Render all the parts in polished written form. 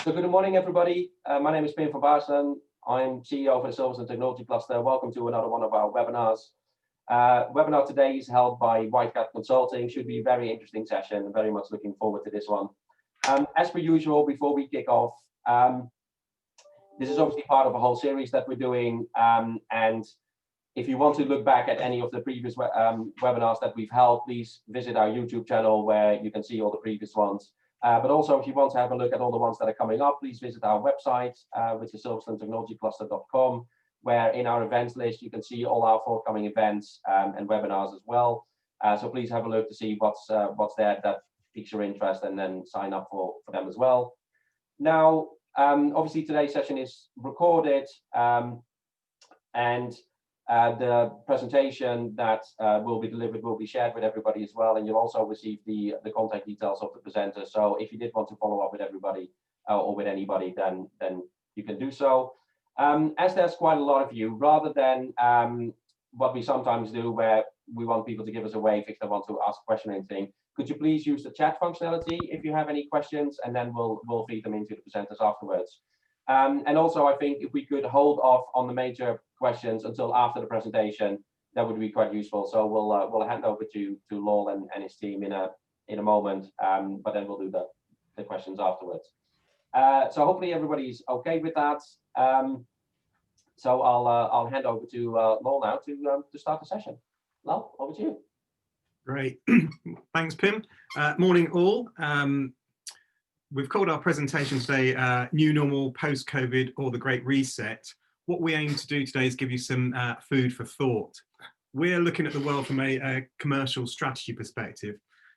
So good morning, everybody. My name is Pim van Baarsen. I'm CEO for the Service and Technology Cluster. Welcome to another one of our webinars. Webinar today is held by Whitecap Consulting. Should be a very interesting session. Very much looking forward to this one. As per usual, before we kick off, this is obviously part of a whole series that we're doing. And if you want to look back at any of the previous webinars that we've held, please visit our YouTube channel where you can see all the previous ones. But also, if you want to have a look at all the ones that are coming up, please visit our website, which is silverstoneTechnologyCluster.com, where in our events list, you can see all our forthcoming events and webinars as well. So please have a look to see what's there that piques your interest, and then sign up for them as well. Now, obviously, today's session is recorded, and the presentation that will be delivered will be shared with everybody as well, and you'll also receive the contact details of the presenter. So if you did want to follow up with everybody or with anybody, then you can do so. As there's quite a lot of you, rather than what we sometimes do, where we want people to give us a wave if they want to ask a question or anything, could you please use the chat functionality if you have any questions, and then we'll feed them into the presenters afterwards. And also, I think if we could hold off on the major questions until after the presentation, that would be quite useful. So we'll hand over to Lal and his team in a moment, but then we'll do the questions afterwards. So hopefully everybody's okay with that. So I'll hand over to Lal now to start the session. Lal, over to you. Great, thanks, Pim. Morning all. We've called our presentation today New Normal, Post-COVID, or the Great Reset. What we aim to do today is give you some food for thought. We're looking at the world from a commercial strategy perspective,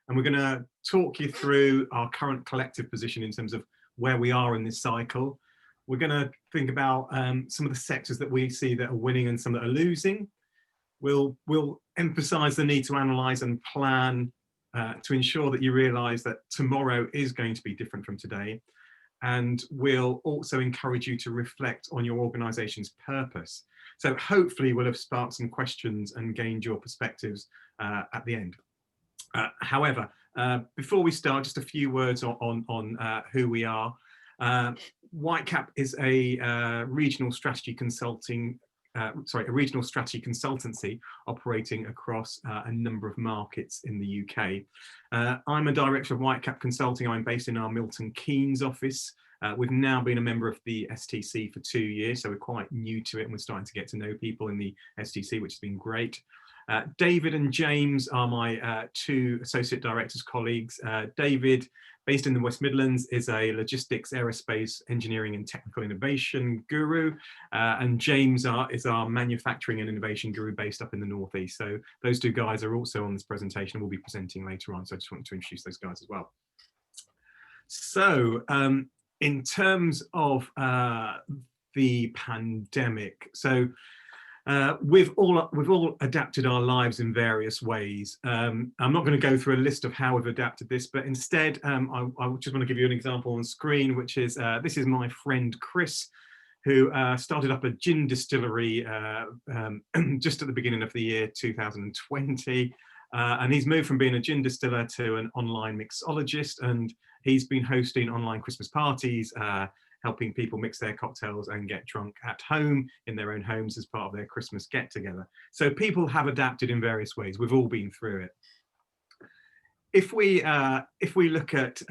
and we're going to talk you through our current collective position in terms of where we are in this cycle. We're going to think about some of the sectors that we see that are winning and some that are losing. We'll emphasize the need to analyze and plan to ensure that you realise that tomorrow is going to be different from today. And we'll also encourage you to reflect on your organisation's purpose. So hopefully we'll have sparked some questions and gained your perspectives at the end. However, before we start, just a few words on who we are. Whitecap is a regional strategy consulting a regional strategy consultancy operating across a number of markets in the UK. I'm a director of Whitecap Consulting. I'm based in our Milton Keynes office. We've now been a member of the STC for 2 years, so we're quite new to it, and we're starting to get to know people in the STC, which has been great. David and James are my two associate directors colleagues. David, based in the West Midlands, is a logistics, aerospace, engineering and technical innovation guru. And James is our manufacturing and innovation guru based up in the Northeast. So those two guys are also on this presentation and will be presenting later on. So I just wanted to introduce those guys as well. So in terms of the pandemic, so we've all adapted our lives in various ways. I'm not going to go through a list of how we've adapted this, but instead I just want to give you an example on screen, which is this is my friend Chris, who started up a gin distillery just at the beginning of the year 2020, and he's moved from being a gin distiller to an online mixologist, and he's been hosting online Christmas parties, helping people mix their cocktails and get drunk at home in their own homes as part of their Christmas get-together. So people have adapted in various ways. We've all been through it. If we look at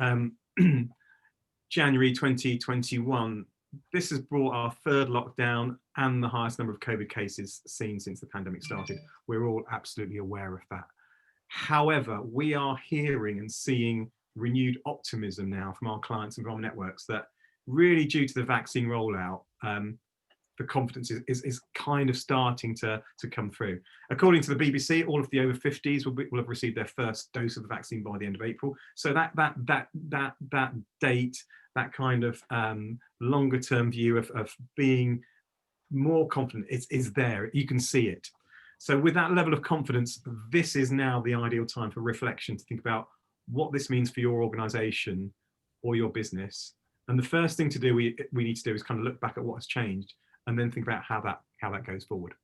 January 2021, this has brought our third lockdown and the highest number of COVID cases seen since the pandemic started. We're all absolutely aware of that. However, we are hearing and seeing renewed optimism now from our clients and from our networks that really, due to the vaccine rollout, the confidence is kind of starting to come through. According to the BBC, all of the over 50s will have received their first dose of the vaccine by the end of April. So that date, that kind of longer term view of being more confident is there. You can see it. So with that level of confidence, this is now the ideal time for reflection, to think about what this means for your organisation or your business. And the first thing to do we need to do is kind of look back at what has changed, and then think about how that goes forward.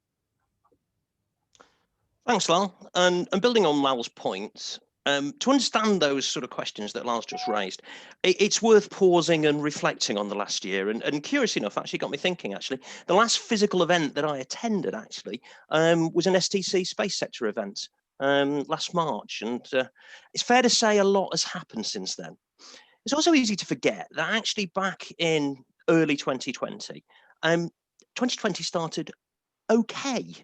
Thanks, Lal. And building on Lal's points, To understand those sort of questions that Lal's just raised, it's worth pausing and reflecting on the last year. And curious enough, actually got me thinking, actually, the last physical event that I attended, actually, was an STC space sector event last March. And it's fair to say a lot has happened since then. It's also easy to forget that actually back in early 2020, 2020 started okay,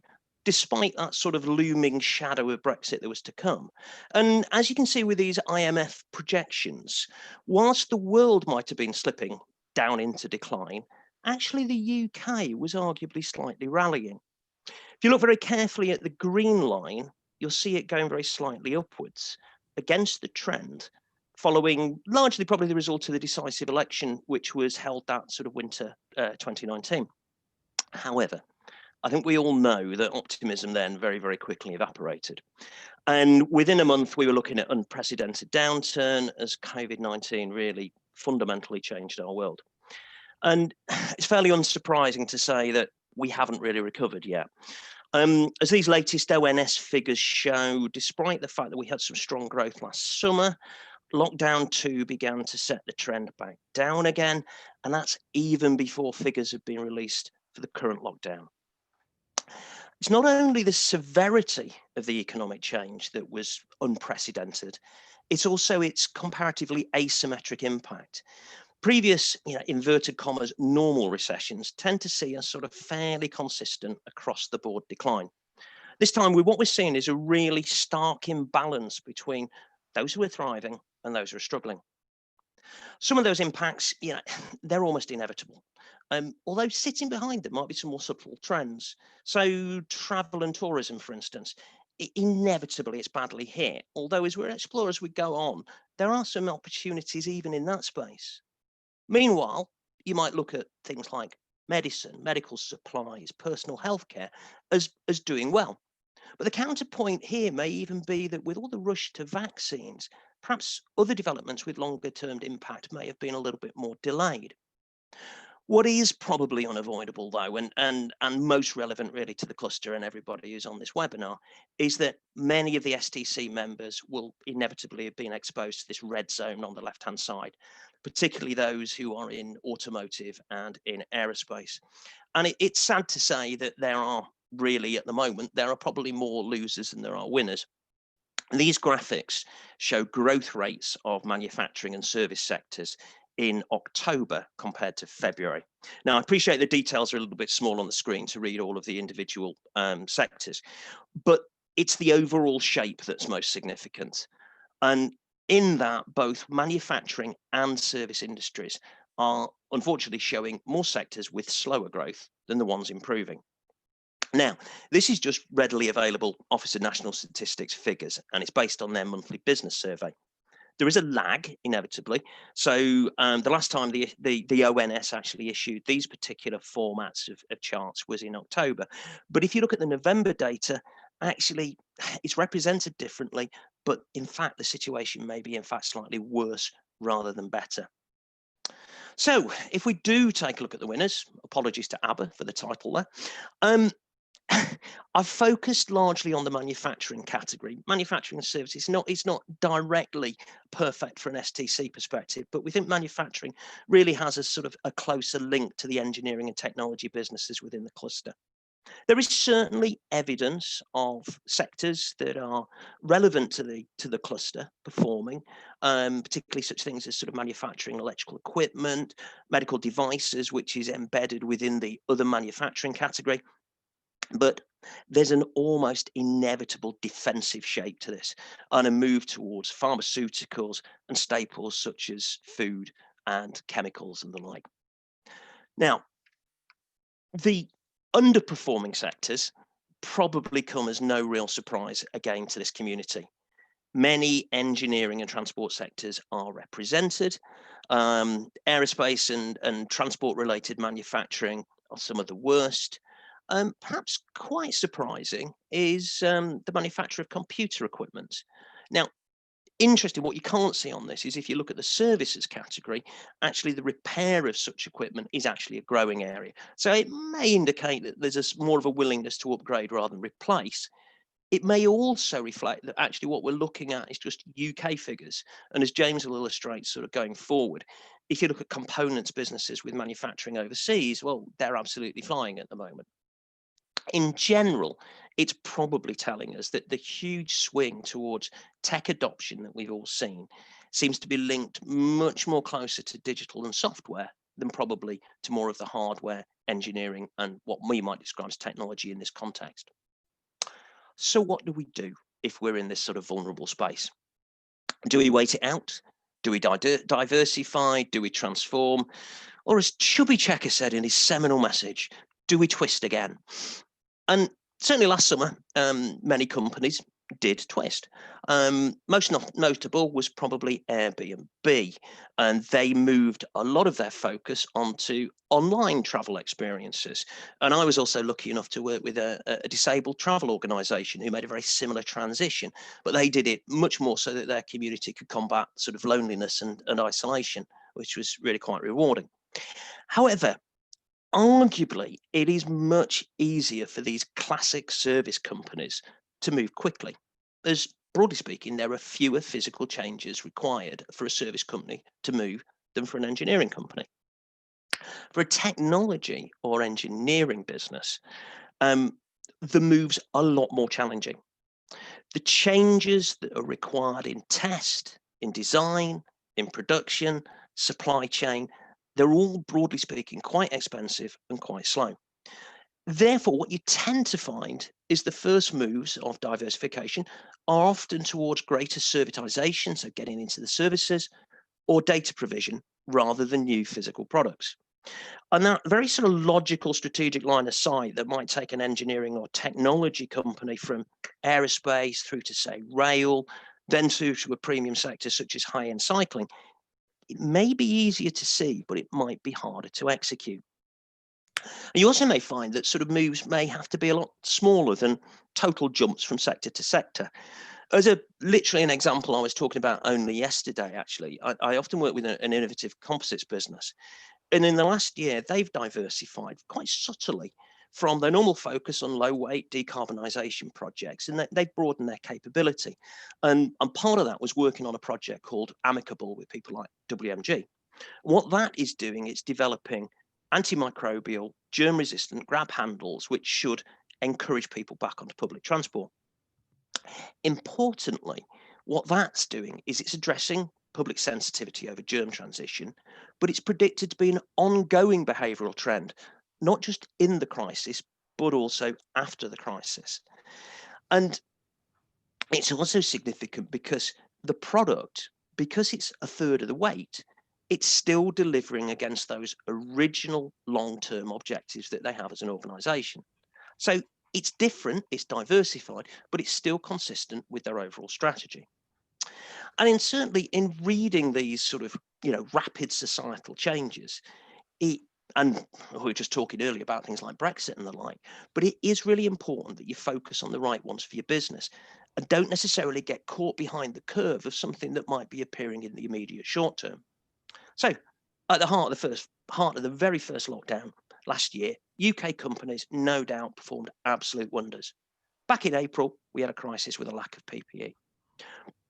despite that sort of looming shadow of Brexit that was to come. And as you can see with these IMF projections, whilst the world might have been slipping down into decline, actually the UK was arguably slightly rallying. If you look very carefully at the green line, you'll see it going very slightly upwards against the trend, following largely probably the result of the decisive election, which was held that sort of winter 2019. However, I think we all know that optimism then very, very quickly evaporated. And within a month, we were looking at unprecedented downturn as COVID-19 really fundamentally changed our world. And it's fairly unsurprising to say that we haven't really recovered yet. As these latest ONS figures show, despite the fact that we had some strong growth last summer, lockdown 2 began to set the trend back down again. And that's even before figures have been released for the current lockdown. It's not only the severity of the economic change that was unprecedented, it's also its comparatively asymmetric impact. Previous, inverted commas, normal recessions tend to see a sort of fairly consistent across the board decline. This time, what we're seeing is a really stark imbalance between those who are thriving and those who are struggling. Some of those impacts, they're almost inevitable. Although sitting behind them might be some more subtle trends. So travel and tourism, for instance, inevitably it's badly hit. Although as we explore as we go on, there are some opportunities even in that space. Meanwhile, you might look at things like medicine, medical supplies, personal healthcare as doing well. But the counterpoint here may even be that with all the rush to vaccines, perhaps other developments with longer term impact may have been a little bit more delayed. What is probably unavoidable, though, and most relevant really to the cluster and everybody who's on this webinar, is that many of the STC members will inevitably have been exposed to this red zone on the left-hand side, particularly those who are in automotive and in aerospace. And it's sad to say that there are really, at the moment, there are probably more losers than there are winners. These graphics show growth rates of manufacturing and service sectors in October compared to February. Now, I appreciate the details are a little bit small on the screen to read all of the individual sectors, but it's the overall shape that's most significant. And in that, both manufacturing and service industries are unfortunately showing more sectors with slower growth than the ones improving. Now, this is just readily available Office of National Statistics figures, and it's based on their monthly business survey. There is a lag, inevitably. So the last time the ONS actually issued these particular formats of charts was in October. But if you look at the November data, actually, it's represented differently. But in fact, the situation may be, in fact, slightly worse rather than better. So if we do take a look at the winners, apologies to ABBA for the title there. I've focused largely on the manufacturing category. Manufacturing and services, it's not directly perfect for an STC perspective, but we think manufacturing really has a sort of a closer link to the engineering and technology businesses within the cluster. There is certainly evidence of sectors that are relevant to the cluster performing, particularly such things as sort of manufacturing, electrical equipment, medical devices, which is embedded within the other manufacturing category. But there's an almost inevitable defensive shape to this and a move towards pharmaceuticals and staples such as food and chemicals and the like. Now, the underperforming sectors probably come as no real surprise again to this community. Many engineering and transport sectors are represented. Aerospace and transport related manufacturing are some of the worst. Perhaps quite surprising is the manufacture of computer equipment. Now, interesting, what you can't see on this is if you look at the services category, actually the repair of such equipment is actually a growing area. So it may indicate that there's more of a willingness to upgrade rather than replace. It may also reflect that actually what we're looking at is just UK figures. And as James will illustrate sort of going forward, if you look at components businesses with manufacturing overseas, well, they're absolutely flying at the moment. In general, it's probably telling us that the huge swing towards tech adoption that we've all seen seems to be linked much more closer to digital and software than probably to more of the hardware, engineering, and what we might describe as technology in this context. So what do we do if we're in this sort of vulnerable space? Do we wait it out? Do we diversify? Do we transform? Or as Chubby Checker said in his seminal message, do we twist again? And certainly last summer, many companies did twist. Most notable was probably Airbnb, and they moved a lot of their focus onto online travel experiences. And I was also lucky enough to work with a disabled travel organisation who made a very similar transition, but they did it much more so that their community could combat sort of loneliness and isolation, which was really quite rewarding. However, arguably, it is much easier for these classic service companies to move quickly, as broadly speaking, there are fewer physical changes required for a service company to move than for an engineering company. For a technology or engineering business, the move's a lot more challenging. The changes that are required in test, in design, in production, supply chain, they're all, broadly speaking, quite expensive and quite slow. Therefore, what you tend to find is the first moves of diversification are often towards greater servitization, so getting into the services, or data provision rather than new physical products. And that very sort of logical strategic line of sight that might take an engineering or technology company from aerospace through to, say, rail, then to a premium sector such as high-end cycling, it may be easier to see, but it might be harder to execute. You also may find that sort of moves may have to be a lot smaller than total jumps from sector to sector. As literally an example I was talking about only yesterday, actually, I often work with an innovative composites business. And in the last year, they've diversified quite subtly from their normal focus on low weight decarbonisation projects, and they've broadened their capability. And part of that was working on a project called Amicable with people like WMG. What that is doing is developing antimicrobial, germ-resistant grab handles, which should encourage people back onto public transport. Importantly, what that's doing is it's addressing public sensitivity over germ transition, but it's predicted to be an ongoing behavioural trend, not just in the crisis, but also after the crisis. And it's also significant because the product, because it's a third of the weight, it's still delivering against those original long-term objectives that they have as an organisation. So it's different, it's diversified, but it's still consistent with their overall strategy. And certainly in reading these sort of, rapid societal changes, and we were just talking earlier about things like Brexit and the like, but it is really important that you focus on the right ones for your business and don't necessarily get caught behind the curve of something that might be appearing in the immediate short term. So at the heart of the very first lockdown last year, UK companies no doubt performed absolute wonders. Back in April, we had a crisis with a lack of PPE.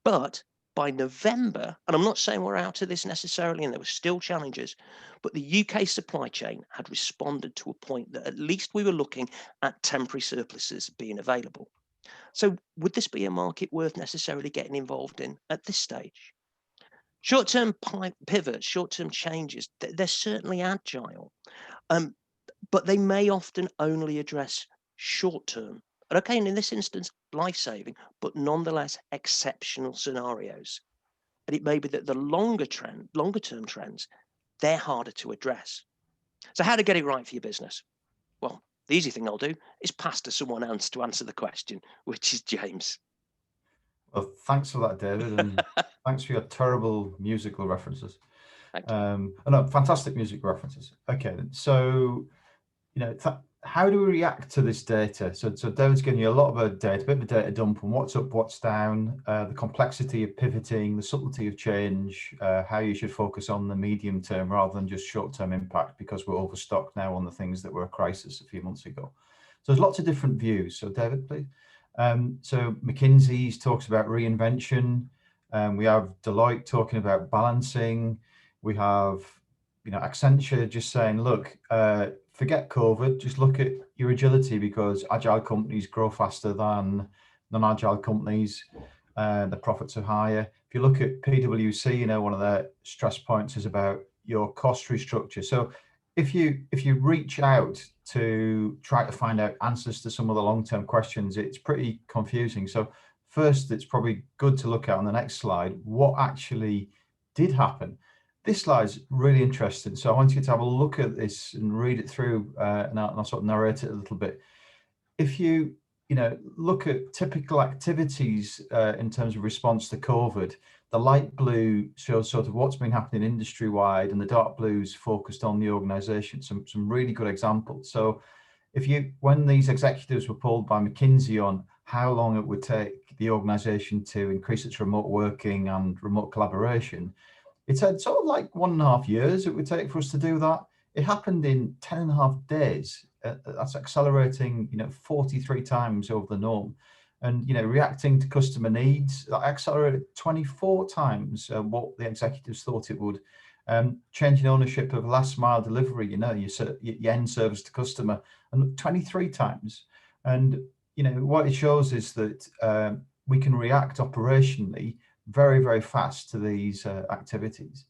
But by November, and I'm not saying we're out of this necessarily, and there were still challenges, but the UK supply chain had responded to a point that at least we were looking at temporary surpluses being available. So would this be a market worth necessarily getting involved in at this stage? Short-term pivots, short-term changes, they're certainly agile, but they may often only address short-term. And okay, and in this instance, life-saving, but nonetheless exceptional scenarios. And it may be that the longer-term trends, they're harder to address. So how to get it right for your business? Well, the easy thing I'll do is pass to someone else to answer the question, which is James. Well, thanks for that, David, and thanks for your terrible musical references. No, fantastic music references. Okay, so how do we react to this data? So David's giving you a lot of a bit of a data dump on what's up, what's down, the complexity of pivoting, the subtlety of change, how you should focus on the medium term rather than just short-term impact, because we're overstocked now on the things that were a crisis a few months ago. So there's lots of different views. So David, please. So McKinsey's talks about reinvention. We have Deloitte talking about balancing. We have, Accenture just saying, look, forget COVID, just look at your agility, because agile companies grow faster than non-agile companies. The profits are higher. If you look at PwC, one of their stress points is about your cost restructure. So if you reach out to try to find out answers to some of the long-term questions, it's pretty confusing. So first, it's probably good to look at on the next slide what actually did happen. This slide's really interesting, so I want you to have a look at this and read it through, and I'll sort of narrate it a little bit. If you look at typical activities in terms of response to COVID, the light blue shows sort of what's been happening industry-wide, and the dark blue's focused on the organisation. Some really good examples. So when these executives were polled by McKinsey on how long it would take the organisation to increase its remote working and remote collaboration, it said sort of like 1.5 years it would take for us to do that. It happened in 10.5 days. That's accelerating, 43 times over the norm. And, reacting to customer needs, that accelerated 24 times what the executives thought it would. Changing ownership of last mile delivery, your end service to customer, and 23 times. And, what it shows is that we can react operationally very, very fast to these activities.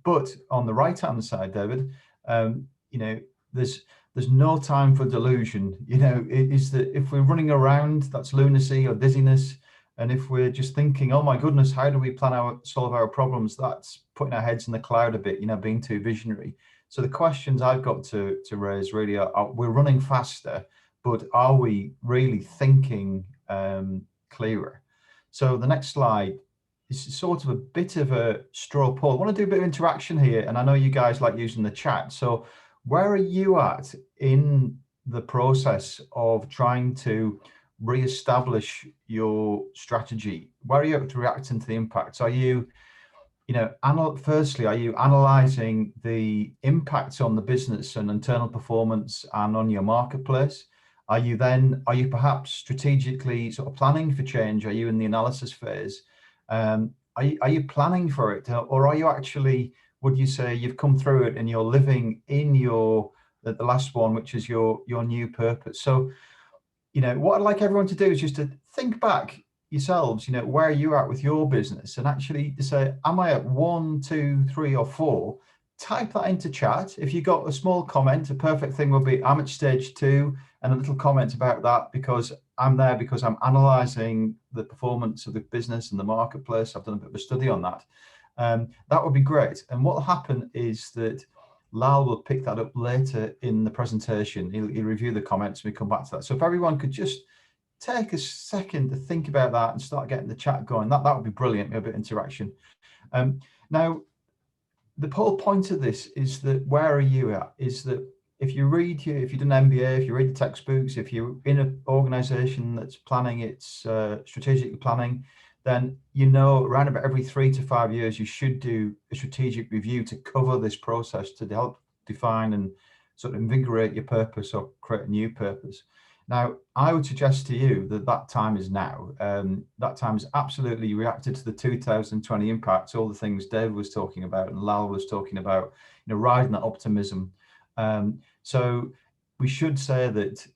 But on the right-hand side, David, there's no time for delusion. It is that if we're running around, that's lunacy or dizziness. And if we're just thinking, oh my goodness, how do we solve our problems? That's putting our heads in the cloud a bit, being too visionary. So the questions I've got to raise really are, we're running faster, but are we really thinking clearer? So the next slide is sort of a bit of a straw poll. I want to do a bit of interaction here, and I know you guys like using the chat. So where are you at in the process of trying to re-establish your strategy? Where are you at reacting to the impacts? Are you, firstly, are you analyzing the impacts on the business and internal performance and on your marketplace? Are you perhaps strategically sort of planning for change? Are you in the analysis phase? Are you planning for it, or are you actually, would you say you've come through it and you're living in the last one, which is your new purpose? So, what I'd like everyone to do is just to think back yourselves, where you're at with your business, and actually to say, am I at 1, 2, 3, or 4? Type that into chat. If you got a small comment, a perfect thing would be, I'm at stage 2, and a little comment about that, because I'm there because I'm analysing the performance of the business and the marketplace. I've done a bit of a study on that. That would be great. And what will happen is that Lal will pick that up later in the presentation. He'll review the comments and we come back to that. So if everyone could just take a second to think about that and start getting the chat going, that would be brilliant. A bit of interaction. Now, the whole point of this is that where are you at? Is that if you if you've done an MBA, if you read the textbooks, if you're in an organization that's planning its strategic planning, then around about every 3 to 5 years, you should do a strategic review to cover this process, to help define and sort of invigorate your purpose or create a new purpose. Now, I would suggest to you that time is now. That time is absolutely reacted to the 2020 impacts, all the things David was talking about and Lal was talking about, riding that optimism. So we should say that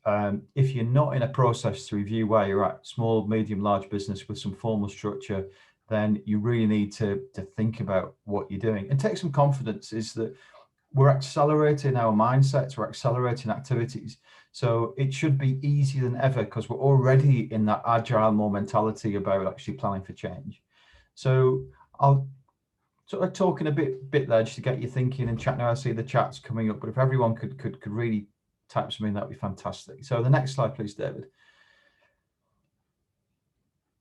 if you're not in a process to review where you're at, small, medium, large business with some formal structure, then you really need to think about what you're doing and take some confidence. Is that we're accelerating our mindsets, we're accelerating activities. So it should be easier than ever because we're already in that agile more mentality about actually planning for change. So I'll sort of talking a bit there just to get you thinking and chat. Now I see the chat's coming up, but if everyone could really type something, that'd be fantastic. So the next slide, please, David.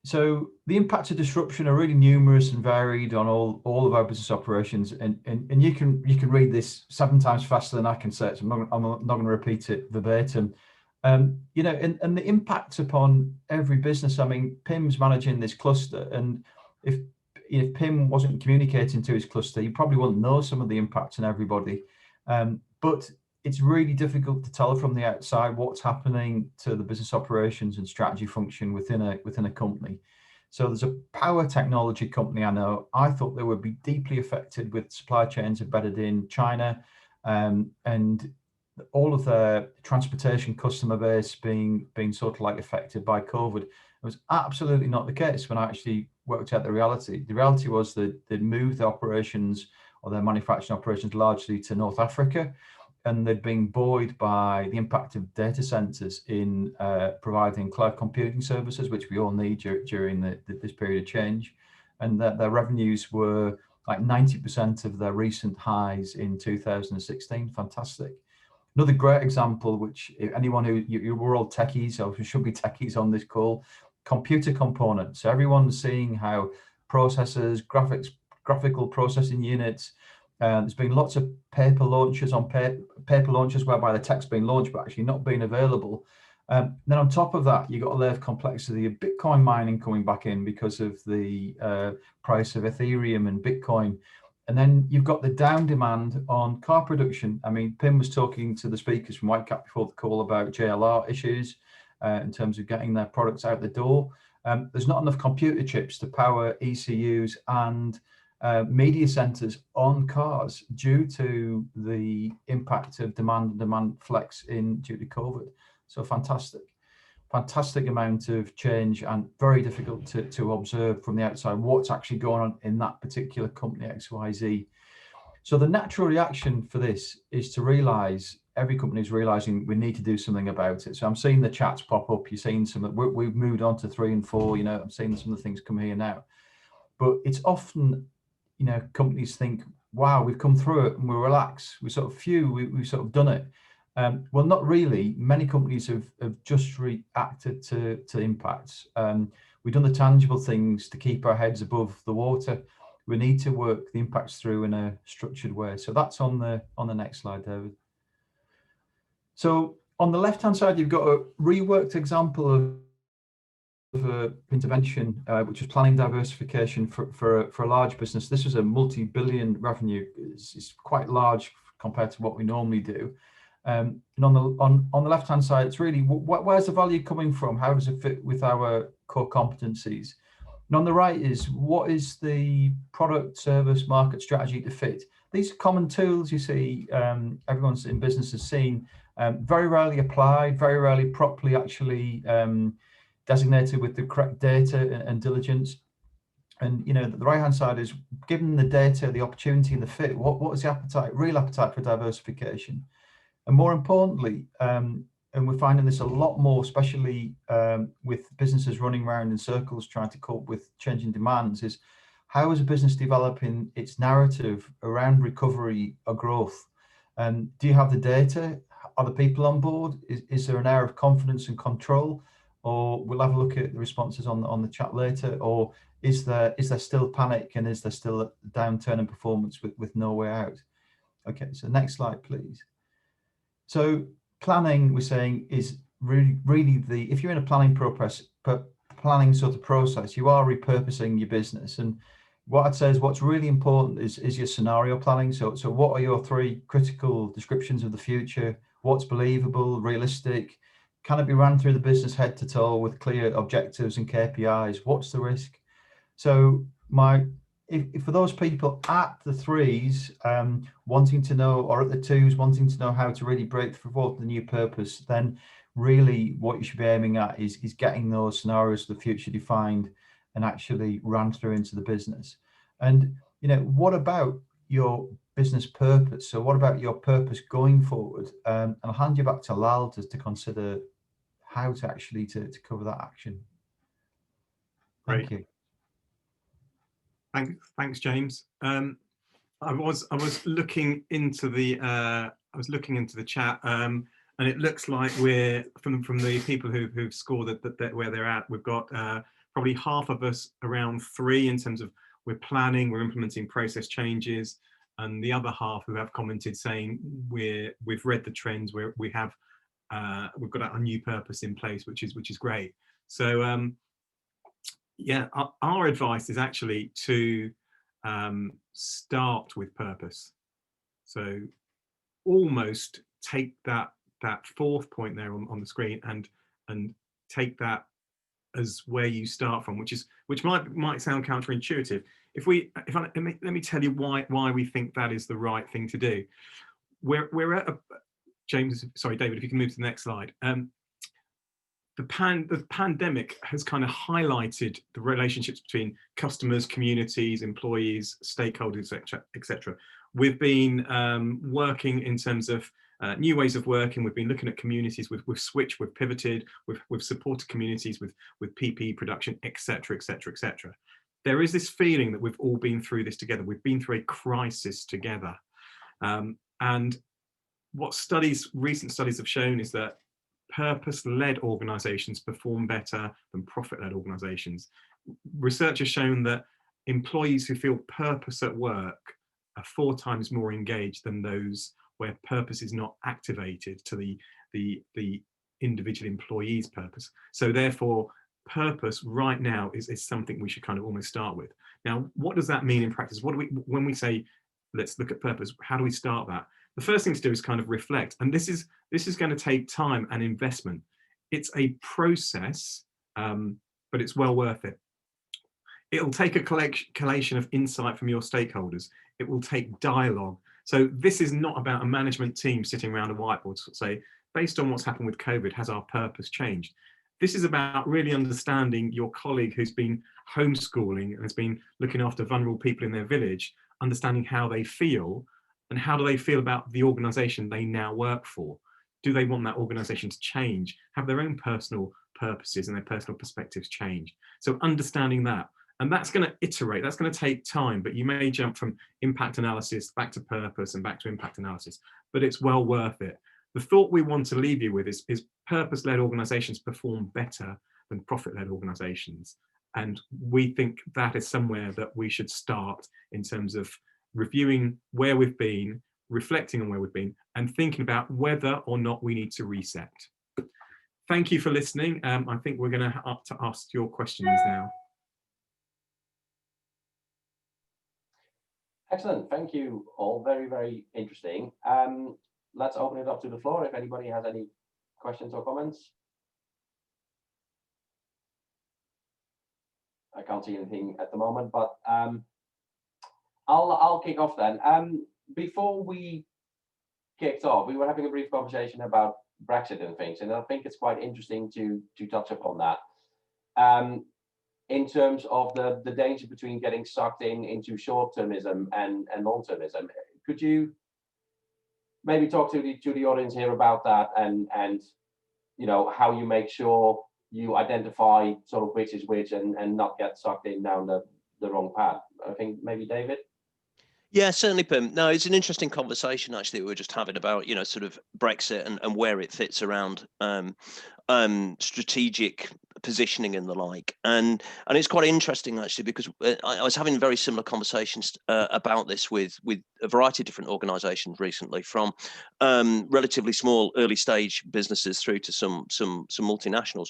So the impacts of disruption are really numerous and varied on all of our business operations, and you can read this 7 times faster than I can say it. So I'm not going to repeat it verbatim. And the impacts upon every business. I mean, Pim's managing this cluster, and if Pim wasn't communicating to his cluster, you probably wouldn't know some of the impacts on everybody. But it's really difficult to tell from the outside what's happening to the business operations and strategy function within a company. So there's a power technology company I know. I thought they would be deeply affected with supply chains embedded in China, and all of their transportation customer base being sort of like affected by COVID. It was absolutely not the case when I actually worked out the reality. The reality was that they'd moved their operations or their manufacturing operations largely to North Africa, and they'd been buoyed by the impact of data centers in providing cloud computing services, which we all need during this period of change, and that their revenues were like 90% of their recent highs in 2016. Fantastic. Another great example, which anyone who we're all techies, or should be techies on this call, computer components. So everyone's seeing how processors, graphical processing units. There's been lots of paper launches whereby the tech's been launched but actually not being available. Then on top of that, you've got a layer of complexity of Bitcoin mining coming back in because of the price of Ethereum and Bitcoin. And then you've got the down demand on car production. I mean, Pim was talking to the speakers from Whitecap before the call about JLR issues in terms of getting their products out the door. There's not enough computer chips to power ECUs and media centers on cars due to the impact of demand flex due to COVID. So fantastic amount of change, and very difficult to observe from the outside what's actually going on in that particular company XYZ. So the natural reaction for this is to realize, every company is realizing we need to do something about it. So I'm seeing the chats pop up. You're seeing we've moved on to 3 and 4, I'm seeing some of the things come here now. But it's often, companies think, wow, we've come through it and we relax. We've sort of done it. Well, not really. Many companies have just reacted to impacts. We've done the tangible things to keep our heads above the water. We need to work the impacts through in a structured way. So that's on the next slide, David. So on the left-hand side, you've got a reworked example of intervention, which was planning diversification for a large business. This was a multi-billion revenue. It's quite large compared to what we normally do. And on the left-hand side, it's really where's the value coming from? How does it fit with our core competencies? And on the right is what is the product, service, market strategy to fit? These common tools you see, everyone's in business has seen, very rarely applied, very rarely properly actually designated with the correct data and diligence. And the right-hand side is given the data, the opportunity, and the fit. What is the appetite, real appetite for diversification? And more importantly, and we're finding this a lot more, especially with businesses running around in circles trying to cope with changing demands, is how is a business developing its narrative around recovery or growth? Do you have the data? Are the people on board? Is there an air of confidence and control? Or we'll have a look at the responses on the chat later. Or is there still panic, and is there still a downturn in performance with no way out? Okay, so next slide, please. So planning, we're saying, is really if you're in a planning sort of process, you are repurposing your business. And what I'd say is what's really important is your scenario planning. So what are your 3 critical descriptions of the future? What's believable, realistic? Can it be run through the business head to toe with clear objectives and KPIs? What's the risk? So if for those people at the 3s wanting to know, or at the 2s wanting to know how to really break through the new purpose, then really what you should be aiming at is getting those scenarios of the future defined and actually ran through into the business. And what about your business purpose? So what about your purpose going forward? And I'll hand you back to Lal to consider how to actually to cover that action. Thank you. Thanks, James. I was looking into the chat, and it looks like we're from the people who've scored that where they're at. We've got probably half of us around 3 in terms of we're planning, we're implementing process changes, and the other half who have commented saying we've read the trends, we've got our new purpose in place, which is great. So yeah, our advice is actually to start with purpose. So almost take that fourth point there on the screen and take that as where you start from, which might sound counterintuitive. Let me tell you why we think that is the right thing to do. We're at David, if you can move to the next slide. The pandemic has kind of highlighted the relationships between customers, communities, employees, stakeholders, etc. We've been working in terms of new ways of working. We've been looking at communities. We've switched, we've pivoted, we've supported communities with PPE production, etc. There is this feeling that we've all been through this together. We've been through a crisis together. And what recent studies have shown is that purpose-led organizations perform better than profit-led organizations. Research has shown that employees who feel purpose at work are 4 times more engaged than those where purpose is not activated to the individual employee's purpose. So therefore, purpose right now is something we should kind of almost start with. Now, what does that mean in practice? When we say, let's look at purpose, how do we start that? The first thing to do is kind of reflect, and this is going to take time and investment. It's a process, but it's well worth it. It'll take a collation of insight from your stakeholders. It will take dialogue. So this is not about a management team sitting around a whiteboard to say, based on what's happened with COVID, has our purpose changed? This is about really understanding your colleague who's been homeschooling and has been looking after vulnerable people in their village, understanding how they feel and how do they feel about the organization they now work for. Do they want that organization to change, have their own personal purposes and their personal perspectives change? So understanding that. And that's going to iterate, that's going to take time, but you may jump from impact analysis back to purpose and back to impact analysis, but it's well worth it. The thought we want to leave you with is purpose-led organizations perform better than profit-led organizations. And we think that is somewhere that we should start in terms of reviewing where we've been, reflecting on where we've been, and thinking about whether or not we need to reset. Thank you for listening. I think we're going to ask your questions now. Excellent, thank you all. Very, very interesting. Let's open it up to the floor if anybody has any questions or comments. I can't see anything at the moment, but I'll kick off then. Before we kicked off, we were having a brief conversation about Brexit and things, and I think it's quite interesting to touch upon that. In terms of the danger between getting sucked into short-termism and long-termism. Could you maybe talk to the audience here about that and you know, how you make sure you identify sort of which is which and not get sucked down the wrong path? I think maybe David? Yeah, certainly, Pim. No, it's an interesting conversation actually that we were just having about, you know, sort of Brexit and where it fits around strategic positioning and the like, and it's quite interesting actually, because I was having very similar conversations about this with a variety of different organizations recently, from relatively small early stage businesses through to some multinationals.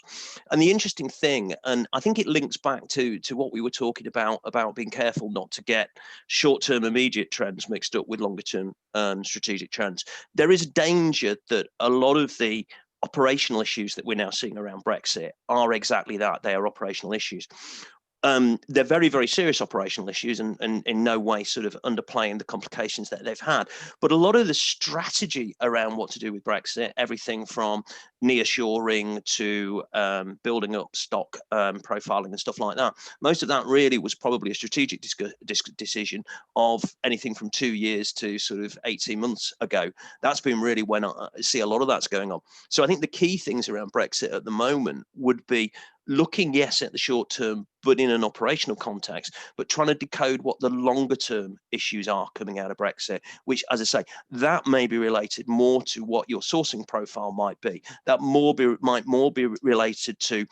And the interesting thing, and I think it links back to what we were talking about being careful not to get short-term immediate trends mixed up with longer-term strategic trends. There is a danger that a lot of the operational issues that we're now seeing around Brexit are exactly that. They are operational issues. They're very, very serious operational issues, and in no way sort of underplaying the complications that they've had. But a lot of the strategy around what to do with Brexit, everything from nearshoring to building up stock profiling and stuff like that, most of that really was probably a strategic decision of anything from 2 years to sort of 18 months ago. That's been really when I see a lot of that's going on. So I think the key things around Brexit at the moment would be looking, yes, at the short term, but in an operational context, but trying to decode what the longer term issues are coming out of Brexit, which, as I say, that may be related more to what your sourcing profile might be. That might more be related to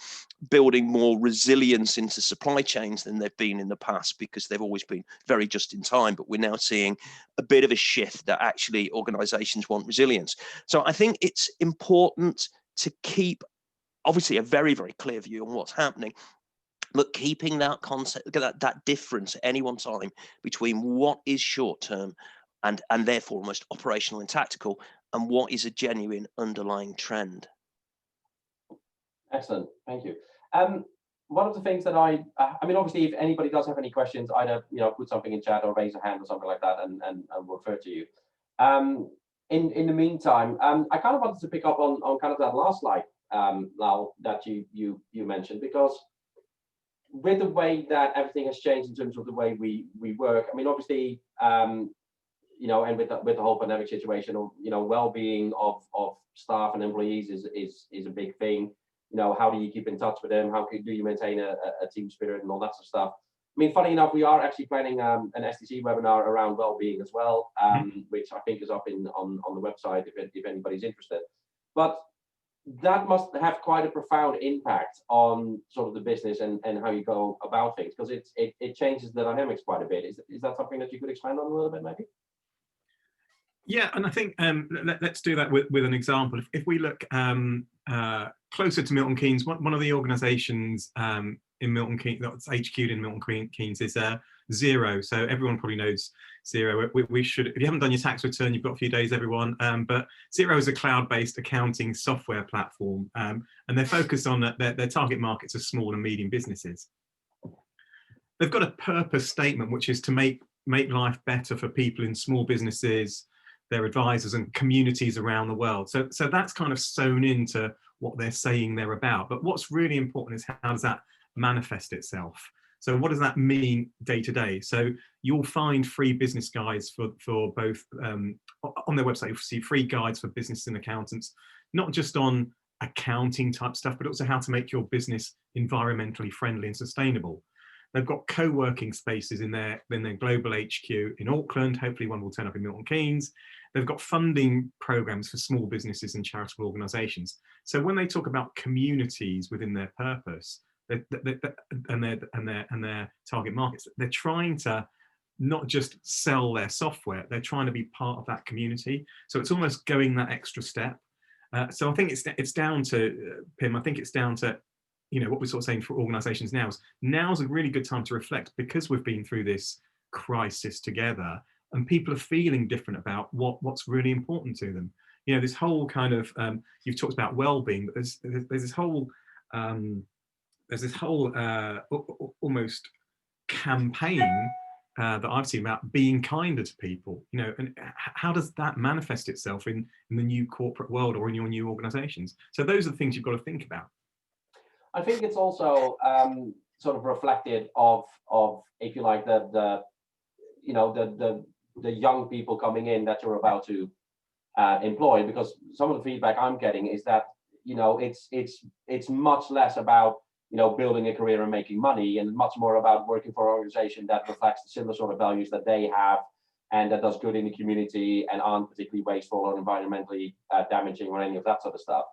building more resilience into supply chains than they've been in the past, because they've always been very just in time. But we're now seeing a bit of a shift that actually organizations want resilience. So I think it's important to keep obviously a very, very clear view on what's happening, but keeping that concept, that difference at any one time between what is short term and therefore almost operational and tactical, and what is a genuine underlying trend? Excellent, thank you. One of the things that I mean, obviously, if anybody does have any questions, either put something in chat or raise a hand or something like that, and we'll refer to you. In the meantime, I kind of wanted to pick up on kind of that last slide, Lal, that you mentioned, because with the way that everything has changed in terms of the way we work, I mean, obviously, and with the whole pandemic situation, well-being of staff and employees is a big thing. How do you keep in touch with them? How do you maintain a team spirit and all that sort of stuff? I mean, funny enough, we are actually planning an STC webinar around well-being as well, which I think is up on the website if anybody's interested. But that must have quite a profound impact on sort of the business and how you go about things, because it changes the dynamics quite a bit. Is that something that you could expand on a little bit, maybe? Yeah, and I think let's do that with an example. If we look closer to Milton Keynes, one of the organisations in Milton Keynes that's HQ'd in Milton Keynes is Xero. So everyone probably knows Xero. We should, if you haven't done your tax return, you've got a few days, everyone. But Xero is a cloud-based accounting software platform, and they're focused on their target markets are small and medium businesses. They've got a purpose statement, which is to make life better for people in small businesses, their advisors and communities around the world. So that's kind of sewn into what they're saying they're about. But what's really important is how does that manifest itself? So what does that mean day to day? So you'll find free business guides for both on their website. You'll see free guides for business and accountants, not just on accounting type stuff, but also how to make your business environmentally friendly and sustainable. They've got co-working spaces in their global HQ in Auckland. Hopefully one will turn up in Milton Keynes. They've got funding programs for small businesses and charitable organisations. So when they talk about communities within their purpose and their target markets, they're trying to not just sell their software, they're trying to be part of that community. So it's almost going that extra step. So I think it's down to, Pim, I think it's down to, what we're sort of saying for organisations now's a really good time to reflect, because we've been through this crisis together and people are feeling different about what's really important to them. This whole kind of, you've talked about well-being, but there's this whole almost campaign that I've seen about being kinder to people, and how does that manifest itself in the new corporate world or in your new organisations? So those are the things you've got to think about. I think it's also sort of reflected of if you like the young people coming in that you're about to employ, because some of the feedback I'm getting is that it's much less about building a career and making money, and much more about working for an organization that reflects the similar sort of values that they have and that does good in the community and aren't particularly wasteful or environmentally damaging or any of that sort of stuff.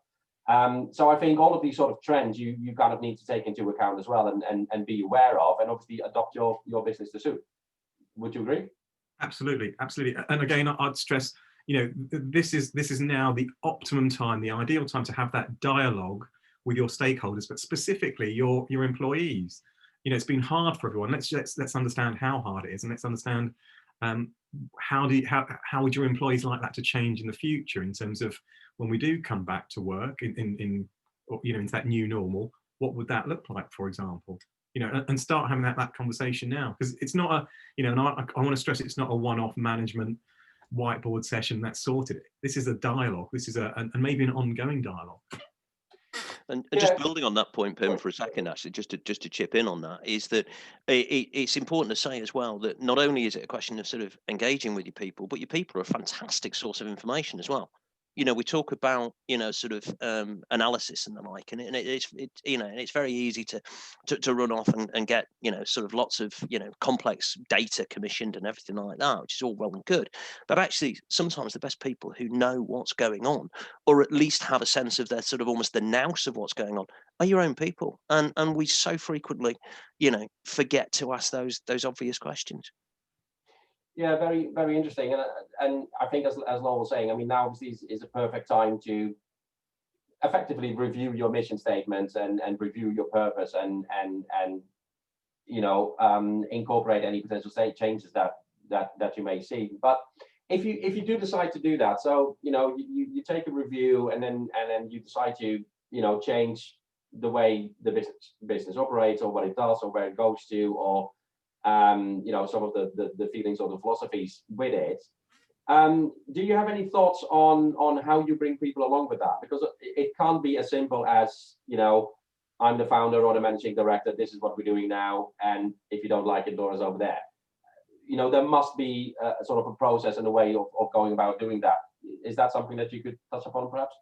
So I think all of these sort of trends you kind of need to take into account as well and be aware of, and obviously adopt your business to suit. Would you agree? Absolutely. And again, I'd stress, this is now the optimum time, the ideal time to have that dialogue with your stakeholders, but specifically your employees. It's been hard for everyone. Let's understand how hard it is, and let's understand how would your employees like that to change in the future, in terms of when we do come back to work into that new normal. What would that look like, for example? And start having that conversation now, because it's not and I want to stress, it's not a one-off management whiteboard session that's sorted. This is a dialogue. This is and maybe an ongoing dialogue. And just building on that point, Pim, for a second, actually, just to chip in on that, is that it's important to say as well that not only is it a question of sort of engaging with your people, but your people are a fantastic source of information as well. We talk about sort of analysis and the like, and it's very easy to run off and get sort of lots of complex data commissioned and everything like that, which is all well and good. But actually, sometimes the best people who know what's going on, or at least have a sense of their sort of almost the nous of what's going on, are your own people. And we so frequently forget to ask those obvious questions. Yeah, very, very interesting. And I think as Lal was saying, I mean, now obviously is a perfect time to effectively review your mission statements and review your purpose and incorporate any potential changes that you may see. But if you do decide to do that, so you take a review and then you decide to change the way the business operates, or what it does, or where it goes to, or some of the feelings or the philosophies with it. Do you have any thoughts on how you bring people along with that? Because it can't be as simple as, I'm the founder or the managing director, this is what we're doing now, and if you don't like it, door is over there. There must be a sort of a process and a way of going about doing that. Is that something that you could touch upon, perhaps?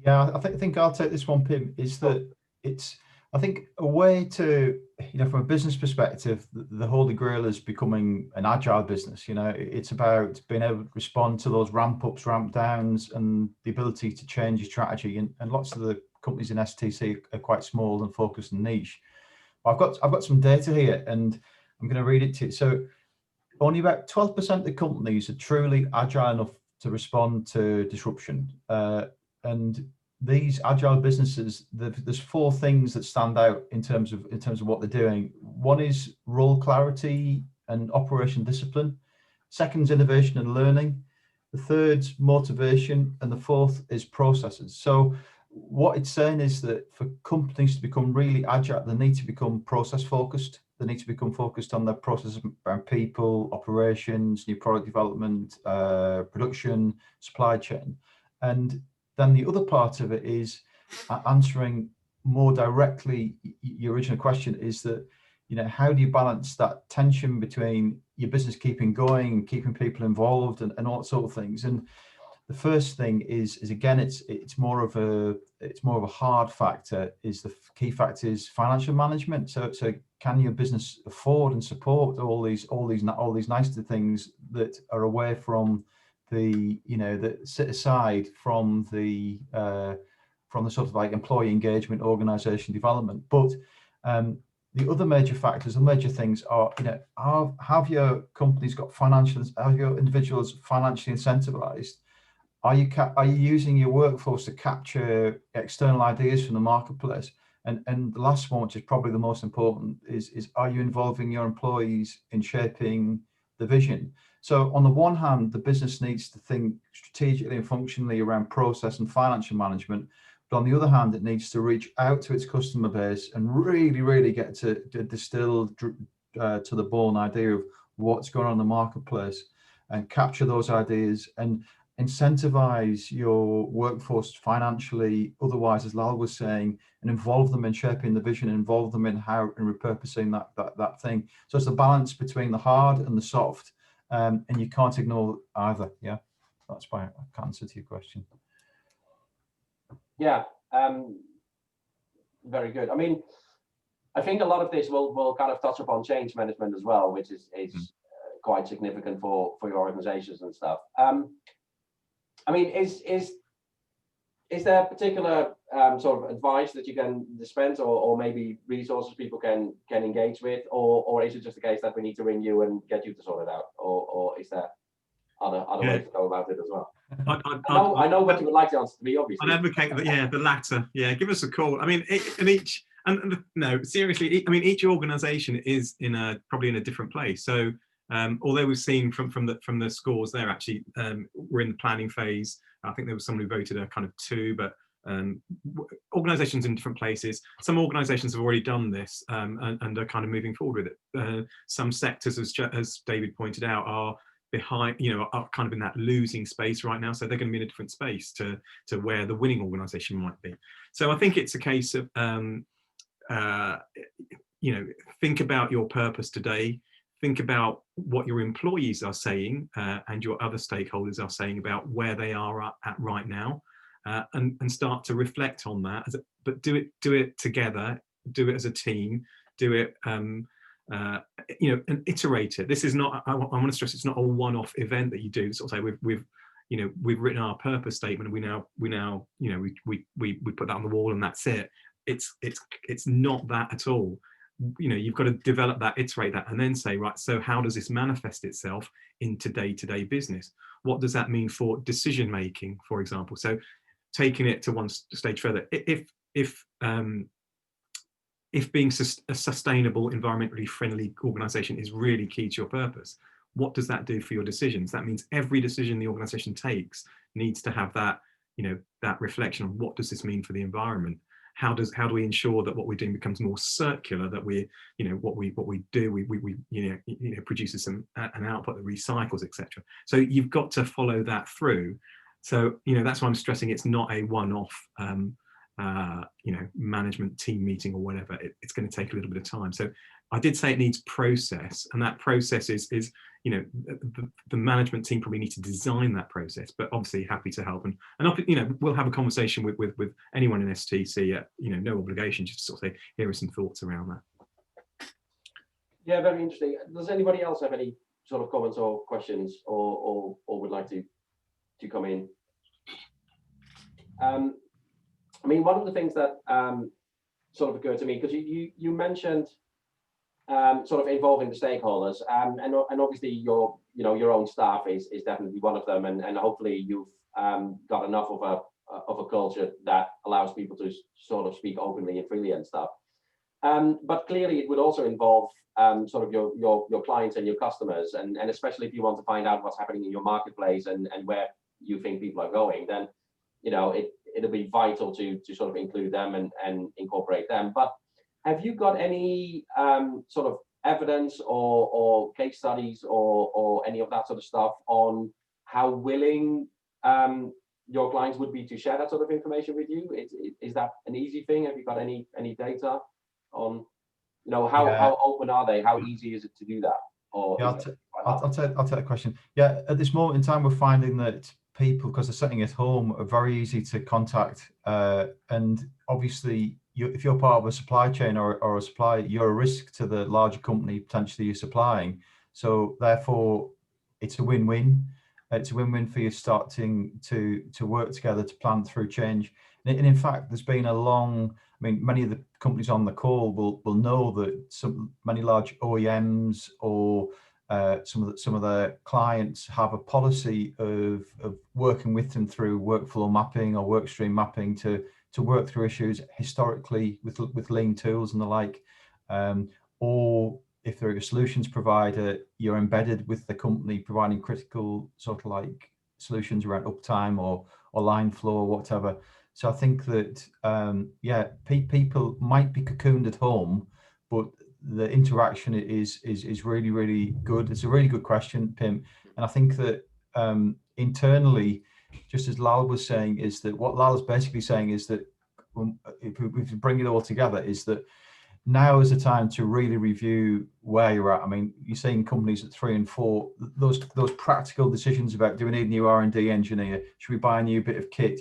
Yeah, I think I'll take this one, Pim. Is that it's, I think, a way to, from a business perspective, the Holy Grail is becoming an agile business. It's about being able to respond to those ramp ups, ramp downs, and the ability to change your strategy. And lots of the companies in STC are quite small and focused and niche. I've got some data here, and I'm going to read it to you. So only about 12% of the companies are truly agile enough to respond to disruption. And these agile businesses, there's 4 things that stand out in terms of what they're doing. One is role clarity and operation discipline. Second is innovation and learning. The third's motivation, and the fourth is processes. So what it's saying is that for companies to become really agile, they need to become process focused. They need to become focused on their processes around people, operations, new product development, production, supply chain. And then the other part of it is answering more directly your original question, is that, how do you balance that tension between your business keeping going, keeping people involved, and all sort of things. And the first thing is again, it's more of a hard factor. Is the key factor is financial management. So can your business afford and support all these nice things that are away from that sit aside from the sort of like employee engagement, organization development. But the other major factors and major things are, have your companies got have your individuals financially incentivized? Are you using your workforce to capture external ideas from the marketplace? And the last one, which is probably the most important, is are you involving your employees in shaping the vision? So on the one hand, the business needs to think strategically and functionally around process and financial management. But on the other hand, it needs to reach out to its customer base and really get to distill to the bone idea of what's going on in the marketplace, and capture those ideas and incentivize your workforce financially, otherwise, as Lal was saying, and involve them in shaping the vision, involve them in repurposing that thing. So it's a balance between the hard and the soft, and you can't ignore either. Yeah, that's why I can't answer to your question. Yeah, very good. I mean, I think a lot of this will kind of touch upon change management as well, which is quite significant for your organizations and stuff. I mean, is there a particular sort of advice that you can dispense, or maybe resources people can engage with, or is it just a case that we need to ring you and get you to sort it out, or is there other ways to go about it as well? I know what you would like to answer to me, obviously. I'd advocate that, the latter. Yeah, give us a call. I mean, no, seriously, I mean, each organisation is probably in a different place. So although we've seen from the scores there, actually, we're in the planning phase. I think there was someone who voted a kind of 2, but organisations in different places. Some organisations have already done this and are kind of moving forward with it. Some sectors, as David pointed out, are behind, are kind of in that losing space right now. So they're going to be in a different space to where the winning organisation might be. So I think it's a case of, think about your purpose today. Think about what your employees are saying and your other stakeholders are saying about where they are at right now, and start to reflect on that. But do it together. Do it as a team. Do it, and iterate it. This is not. I want to stress, it's not a one-off event that you do. Sort of say we've written our purpose statement, and we put that on the wall and that's it. It's not that at all. You've got to develop that, iterate that, and then say, right, so how does this manifest itself into day-to-day business? What does that mean for decision making, for example? So taking it to one stage further, if being a sustainable, environmentally friendly organization is really key to your purpose, what does that do for your decisions? That means every decision the organization takes needs to have that, that reflection of what does this mean for the environment? How do we ensure that what we're doing becomes more circular, that what we do, we produces an output that recycles, etc. So you've got to follow that through. So, that's why I'm stressing it's not a one-off, management team meeting or whatever. It's going to take a little bit of time. So I did say it needs process, and that process is the management team probably need to design that process, but obviously happy to help. And we'll have a conversation with anyone in STC at, no obligation, just to sort of say, here are some thoughts around that. Yeah, very interesting. Does anybody else have any sort of comments or questions or would like to come in? I mean, one of the things that sort of occurred to me, because you mentioned sort of involving the stakeholders, and obviously your own staff is definitely one of them, and hopefully you've got enough of a culture that allows people to sort of speak openly and freely and stuff. But clearly it would also involve sort of your clients and your customers, and especially if you want to find out what's happening in your marketplace and where you think people are going, then it'll be vital to sort of include them and incorporate them. But have you got any sort of evidence or case studies or any of that sort of stuff on how willing your clients would be to share that sort of information with you? Is that an easy thing? Have you got any data on how open are they? How easy is it to do that? Or yeah, I'll take the question. Yeah, at this moment in time, we're finding that people, because they're sitting at home, are very easy to contact, and obviously if you're part of a supply chain or a supplier, you're a risk to the larger company potentially you're supplying. So therefore it's a win-win. It's a win-win for you starting to work together to plan through change. And in fact, there's been many of the companies on the call will know that many large OEMs or some of their clients have a policy of working with them through workflow mapping or work stream mapping to work through issues historically with lean tools and the like, or if they're a solutions provider, you're embedded with the company providing critical sort of like solutions around uptime or line flow or whatever. So I think that people might be cocooned at home, but the interaction is really, really good. It's a really good question, Pim, and I think that internally, just as Lal was saying, is that what Lal is basically saying is that if we bring it all together, is that now is the time to really review where you're at. I mean, you're seeing companies at 3 and 4, those practical decisions about, do we need a new R&D engineer? Should we buy a new bit of kit?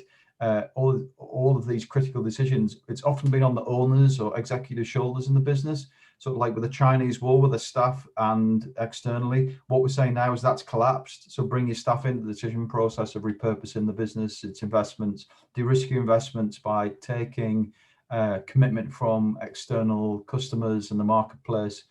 All of these critical decisions, it's often been on the owners or executive shoulders in the business. Sort of like with the Chinese wall, with the staff and externally, what we're saying now is that's collapsed. So bring your staff into the decision process of repurposing the business, its investments, de-risk your investments by taking commitment from external customers and the marketplace.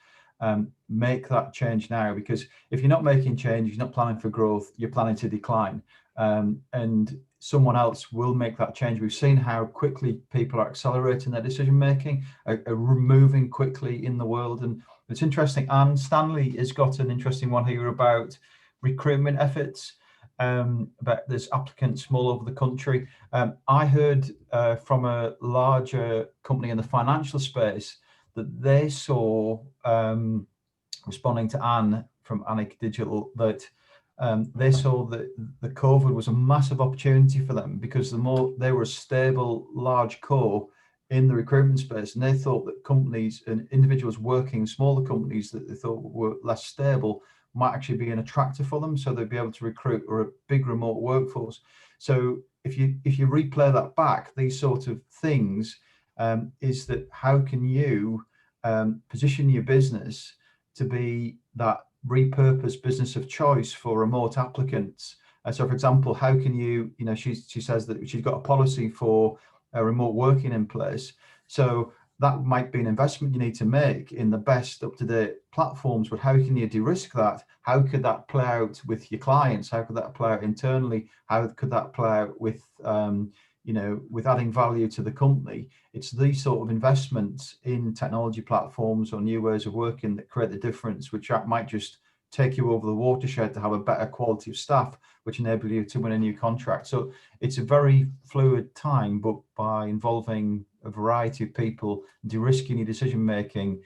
Make that change now, because if you're not making change, you're not planning for growth, you're planning to decline. And someone else will make that change. We've seen how quickly people are accelerating their decision making, are moving quickly in the world. And it's interesting. Anne Stanley has got an interesting one here about recruitment efforts, about there's applicants from all over the country. I heard from a larger company in the financial space that they saw, responding to Anne from Anik Digital, that they saw that the COVID was a massive opportunity for them, because the more they were a stable, large core in the recruitment space, and they thought that companies and individuals working, smaller companies that they thought were less stable, might actually be an attractor for them, so they'd be able to recruit or a big remote workforce. So if you replay that back, these sort of things, is that how can you position your business to be that repurposed business of choice for remote applicants? So for example, how can you, she says that she's got a policy for remote working in place. So that might be an investment you need to make in the best up-to-date platforms, but how can you de-risk that? How could that play out with your clients? How could that play out internally? How could that play out with, with adding value to the company? It's these sort of investments in technology platforms or new ways of working that create the difference, which might just take you over the watershed to have a better quality of staff, which enable you to win a new contract. So it's a very fluid time, but by involving a variety of people, de-risking your decision making,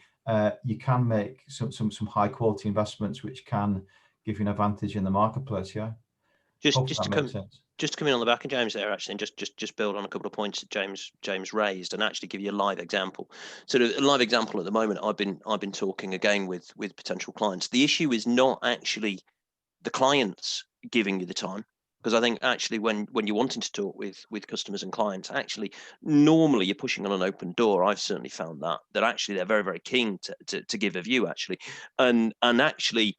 you can make some high quality investments which can give you an advantage in the marketplace. Yeah. Just to come in on the back of James there, actually, and just build on a couple of points that James raised, and actually give you a live example. So a live example at the moment, I've been talking again with potential clients. The issue is not actually the clients giving you the time, because I think actually when you're wanting to talk with customers and clients, actually normally you're pushing on an open door. I've certainly found that actually they're very, very keen to give a view, actually, and actually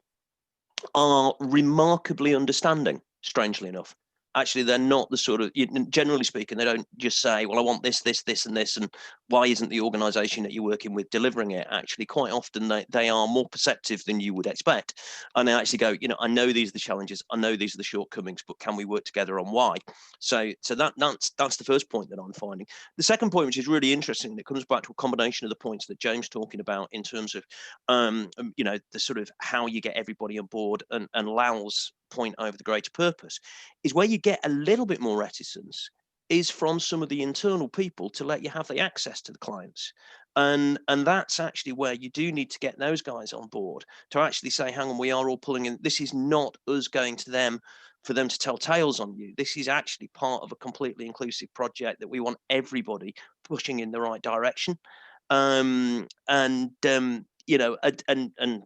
are remarkably understanding, strangely enough. Actually, they're not the sort of, generally speaking, they don't just say, well, I want this, this, this, and this, and why isn't the organization that you're working with delivering it? Actually, quite often they are more perceptive than you would expect. And they actually go, I know these are the challenges, I know these are the shortcomings, but can we work together on why? So that's the first point that I'm finding. The second point, which is really interesting, that comes back to a combination of the points that James talking about in terms of, the sort of how you get everybody on board, and Lal's point over the greater purpose, is where you get a little bit more reticence is from some of the internal people to let you have the access to the clients. And that's actually where you do need to get those guys on board to actually say, hang on, we are all pulling in. This is not us going to them for them to tell tales on you. This is actually part of a completely inclusive project that we want everybody pushing in the right direction. And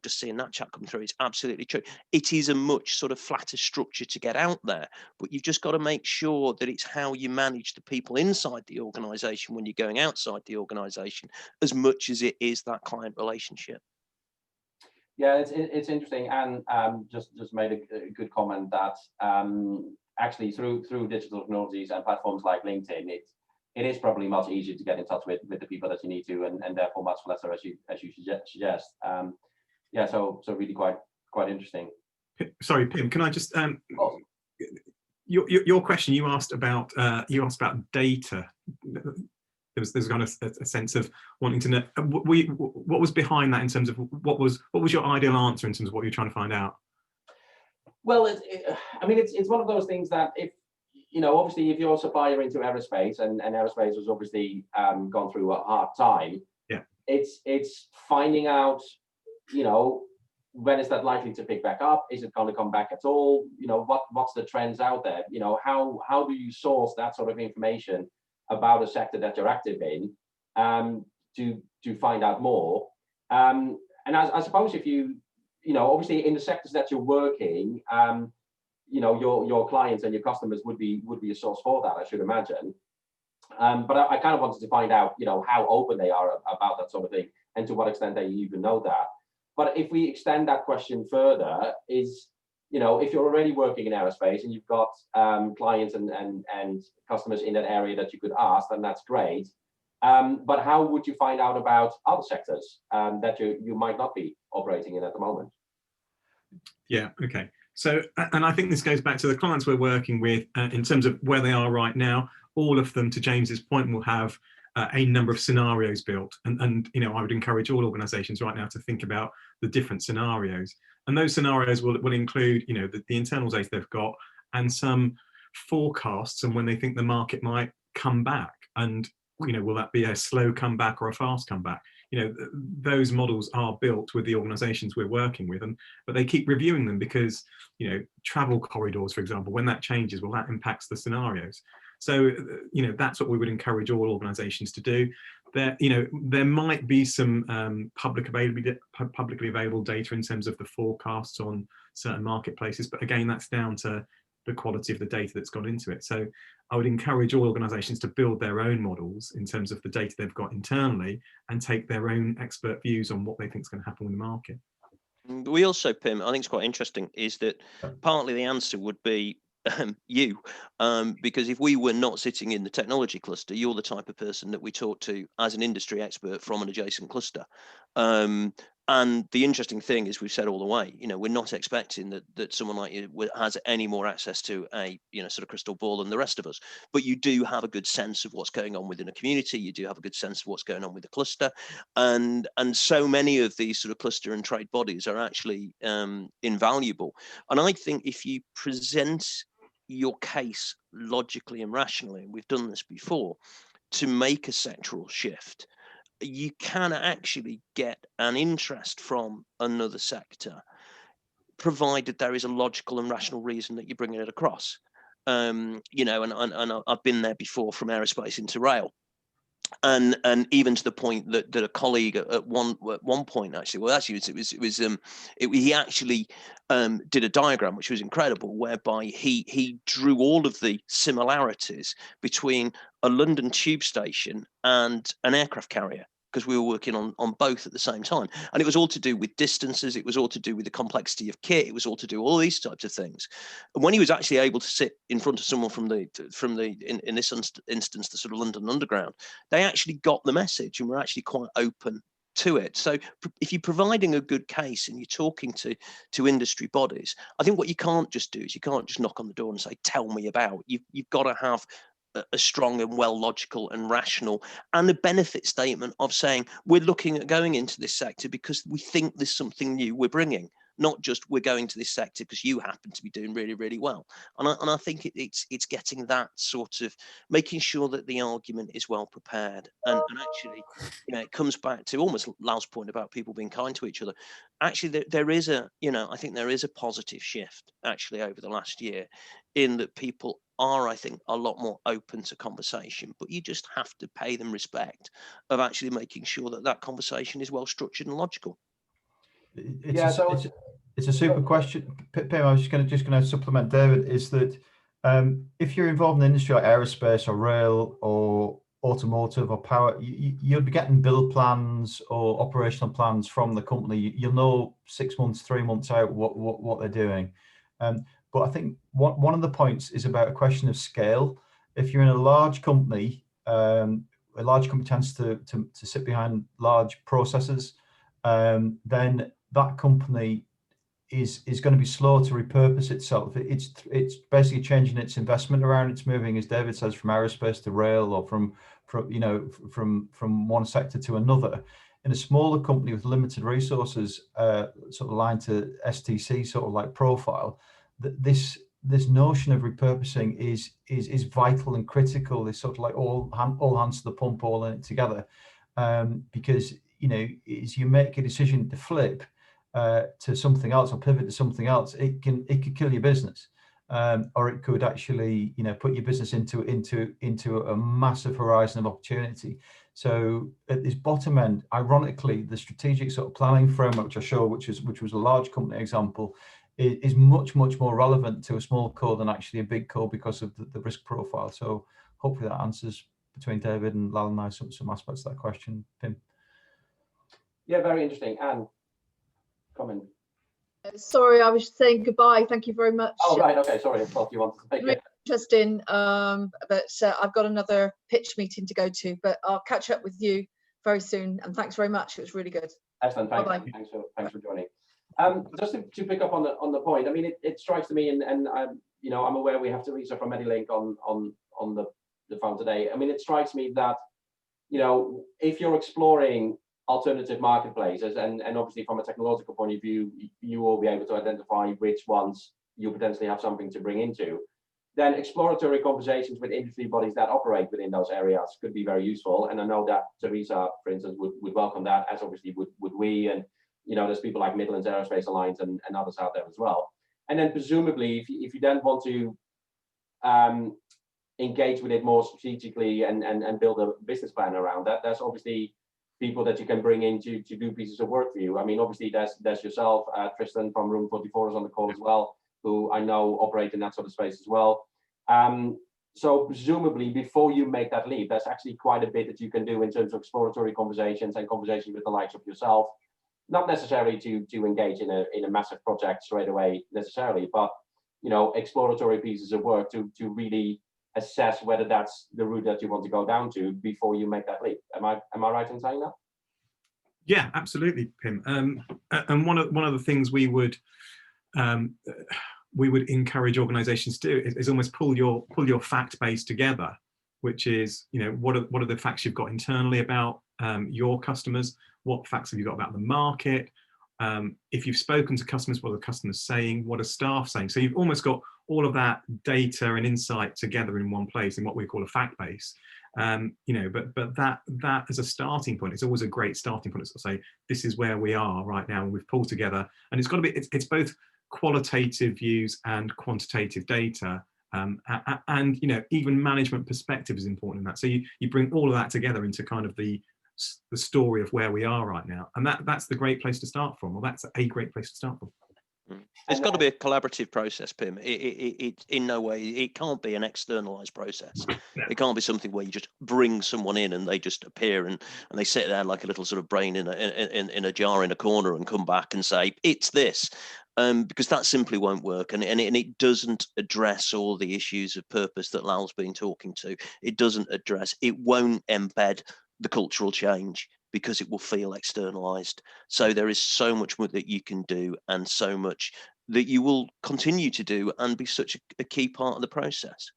just seeing that chat come through, it's absolutely true. It is a much sort of flatter structure to get out there, but you've just got to make sure that it's how you manage the people inside the organization when you're going outside the organization, as much as it is that client relationship. Yeah, it's interesting, and just made a good comment that actually through digital technologies and platforms like LinkedIn, it is probably much easier to get in touch with the people that you need to, and therefore much lesser, as you suggest. Yeah, so really quite interesting. Sorry, Pim, can I just your question, you asked about data. There's kind of a sense of wanting to know what was behind that in terms of what was your ideal answer in terms of what you're trying to find out. Well, I mean, it's one of those things that if obviously if you're a supplier into aerospace, and aerospace has obviously gone through a hard time. Yeah. It's finding out, when is that likely to pick back up? Is it going to come back at all? What's the trends out there? How do you source that sort of information about a sector that you're active in, to find out more? And I suppose if you obviously in the sectors that you're working, your clients and your customers would be a source for that, I should imagine. But I kind of wanted to find out, how open they are about that sort of thing, and to what extent they even know that. But if we extend that question further, is, if you're already working in aerospace and you've got clients and customers in that area that you could ask, then that's great. But how would you find out about other sectors that you might not be operating in at the moment? Yeah, okay. So, and I think this goes back to the clients we're working with in terms of where they are right now. All of them, to James's point, will have a number of scenarios built. And I would encourage all organizations right now to think about the different scenarios. And those scenarios will include, the internal data they've got, and some forecasts and when they think the market might come back. And, will that be a slow comeback or a fast comeback? Those models are built with the organizations we're working with, but they keep reviewing them because, travel corridors, for example, when that changes, well, that impacts the scenarios. So, that's what we would encourage all organizations to do. There might be some publicly available data in terms of the forecasts on certain marketplaces, but again, that's down to the quality of the data that's gone into it. So I would encourage all organizations to build their own models in terms of the data they've got internally, and take their own expert views on what they think is going to happen in the market. We also, Pim, I think it's quite interesting, is that partly the answer would be you, because if we were not sitting in the technology cluster, you're the type of person that we talk to as an industry expert from an adjacent cluster. And the interesting thing is, we've said all the way, we're not expecting that someone like you has any more access to a, sort of crystal ball than the rest of us. But you do have a good sense of what's going on within a community. You do have a good sense of what's going on with the cluster. And so many of these sort of cluster and trade bodies are actually invaluable. And I think if you present your case logically and rationally, and we've done this before, to make a sectoral shift, you can actually get an interest from another sector, provided there is a logical and rational reason that you're bringing it across. And I've been there before, from aerospace into rail. And even to the point that a colleague at one point, actually, he actually did a diagram which was incredible, whereby he drew all of the similarities between a London tube station and an aircraft carrier, because we were working on both at the same time. And it was all to do with distances. It was all to do with the complexity of kit. It was all to do with all these types of things. And when he was actually able to sit in front of someone from in this instance, the sort of London Underground, they actually got the message and were actually quite open to it. So if you're providing a good case and you're talking to industry bodies, I think what you can't just do is you can't just knock on the door and say, tell me about. You've got to have a strong and well logical and rational, and a benefit statement of saying, we're looking at going into this sector because we think there's something new we're bringing, not just we're going to this sector because you happen to be doing really, really well. And I think it's getting that sort of, making sure that the argument is well prepared. And actually, it comes back to almost Lal's point about people being kind to each other. Actually, there is I think there is a positive shift actually over the last year, in that people are, I think, a lot more open to conversation, but you just have to pay them respect of actually making sure that conversation is well structured and logical. It's a super question, Pim. I was just going to supplement David. Is that if you're involved in the industry like aerospace or rail or automotive or power, you'll be getting build plans or operational plans from the company. You'll know 6 months, 3 months out what they're doing. But I think one of the points is about a question of scale. If you're in a large company, a large company tends to sit behind large processes, then that company is going to be slow to repurpose itself. It's basically changing its investment around. It's moving, as David says, from aerospace to rail, or from one sector to another. In a smaller company with limited resources, sort of aligned to STC sort of like profile, this notion of repurposing is vital and critical. It's sort of like all hands to the pump, all in it together, because as you make a decision to flip to something else or pivot to something else, it could kill your business, or it could actually put your business into a massive horizon of opportunity. So at this bottom end, ironically, the strategic sort of planning framework which I showed, which was a large company example, is much more relevant to a small co than actually a big co, because of the risk profile. So hopefully that answers, between David and Lal and I, some aspects of that question. Pim. Yeah, very interesting. Anne, comment. Sorry, I was saying goodbye. Thank you very much. Oh, right. Okay. Sorry. I thought you wanted to make it. Interesting. But I've got another pitch meeting to go to, but I'll catch up with you very soon. And thanks very much. It was really good. Excellent. Thanks. Bye-bye. Thanks for joining. Just to pick up on the point, I mean, it strikes me, and I'm aware we have Teresa from Medilink on the phone today. I mean, it strikes me that if you're exploring alternative marketplaces, and obviously from a technological point of view, you will be able to identify which ones you potentially have something to bring into, then exploratory conversations with industry bodies that operate within those areas could be very useful. And I know that Teresa, for instance, would welcome that, as obviously would we, and there's people like Midlands Aerospace Alliance and others out there as well. And then presumably, if you then want to engage with it more strategically and build a business plan around that, there's obviously people that you can bring in to do pieces of work for you. I mean, obviously there's yourself, Tristan from Room 44 is on the call as well, who I know operate in that sort of space as well. So presumably before you make that leap, there's actually quite a bit that you can do in terms of exploratory conversations and conversations with the likes of yourself. Not necessarily to engage in a massive project straight away necessarily, but exploratory pieces of work to really assess whether that's the route that you want to go down to before you make that leap. Am I right in saying that? Yeah, absolutely, Pim. And one of the things we would encourage organisations to do is almost pull your fact base together, which is, you know, what are the facts you've got internally about your customers? What facts have you got about the market? If you've spoken to customers, what are the customers saying? What are staff saying? So you've almost got all of that data and insight together in one place in what we call a fact base. You know, but that as a starting point, it's always a great starting point. It's to say, this is where we are right now, and we've pulled together, and it's got to be, it's both qualitative views and quantitative data. And you know, even management perspective is important in that. So you bring all of that together into kind of the story of where we are right now, and that's the great place to start from, or that's a great place to start from. It's got to be a collaborative process, Pim. It in no way, it can't be an externalized process. Yeah. It can't be something where you just bring someone in and they just appear and they sit there like a little sort of brain in a jar in a corner and come back and say, it's this. Because that simply won't work, and it doesn't address all the issues of purpose that Lal's been talking to. It doesn't address, it won't embed the cultural change, because it will feel externalized. So there is so much more that you can do, and so much that you will continue to do, and be such a key part of the process.